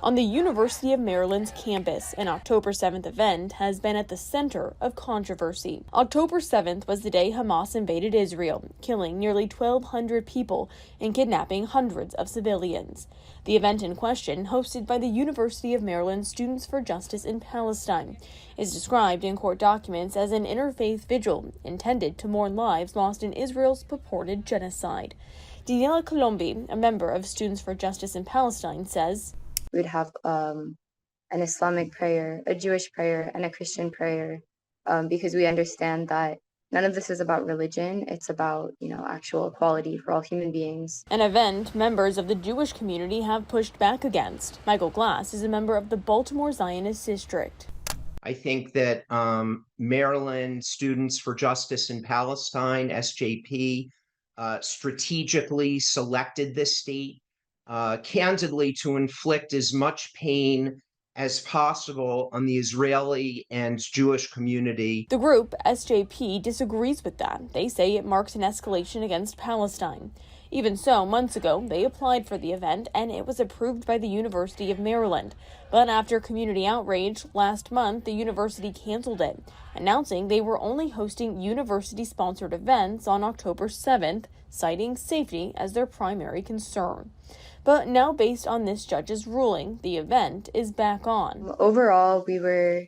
on the University of Maryland's campus. An October 7th event has been at the center of controversy. October 7th was the day Hamas invaded Israel, killing nearly 1,200 people and kidnapping hundreds of civilians. The event in question, hosted by the University of Maryland Students for Justice in Palestine, is described in court documents as an interfaith vigil intended to mourn lives lost in Israel's purported genocide. Daniela Colombi, a member of Students for Justice in Palestine, says, we'd have an Islamic prayer, a Jewish prayer, and a Christian prayer, because we understand that none of this is about religion. It's about, actual equality for all human beings. An event members of the Jewish community have pushed back against. Michael Glass is a member of the Baltimore Zionist District. I think that Maryland Students for Justice in Palestine, SJP, strategically selected this state candidly to inflict as much pain as possible on the Israeli and Jewish community. The group, SJP, disagrees with that. They say it marks an escalation against Palestine. Even so, months ago, they applied for the event and it was approved by the University of Maryland. But after community outrage, last month, the university canceled it, announcing they were only hosting university-sponsored events on October 7th, citing safety as their primary concern. But now, based on this judge's ruling, the event is back on. Overall, we were,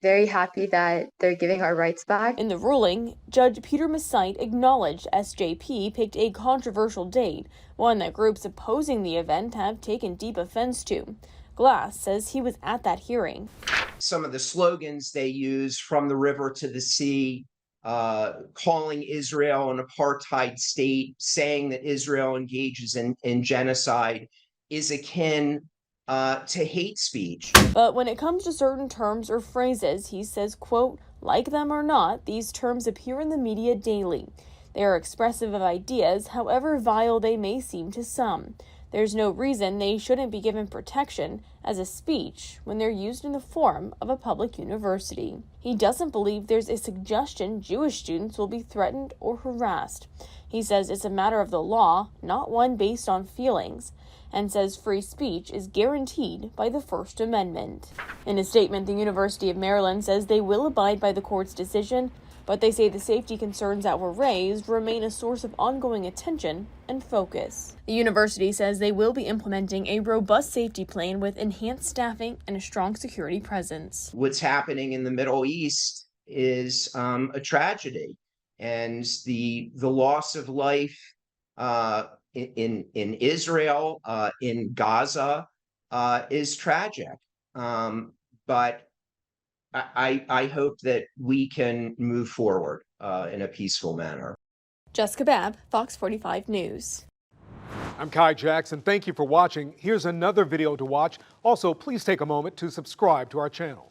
very happy that they're giving our rights back. In the ruling, Judge Peter Masite acknowledged SJP picked a controversial date, one that groups opposing the event have taken deep offense to. Glass says he was at that hearing. Some of the slogans they use, from the river to the sea, calling Israel an apartheid state, saying that Israel engages in genocide, is akin to hate speech. But when it comes to certain terms or phrases, he says, quote, like them or not, these terms appear in the media daily. They are expressive of ideas, however vile they may seem to some. There's no reason they shouldn't be given protection as a speech when they're used in the form of a public university. He doesn't believe there's a suggestion Jewish students will be threatened or harassed. He says it's a matter of the law, not one based on feelings, and says free speech is guaranteed by the First Amendment. In a statement, the University of Maryland says they will abide by the court's decision, but they say the safety concerns that were raised remain a source of ongoing attention and focus. The university says they will be implementing a robust safety plan with enhanced staffing and a strong security presence. What's happening in the Middle East is a tragedy, and the loss of life in Israel, in Gaza, is tragic. But I hope that we can move forward in a peaceful manner. Jessica Babb, Fox 45 News. I'm Kai Jackson. Thank you for watching. Here's another video to watch. Also, please take a moment to subscribe to our channel.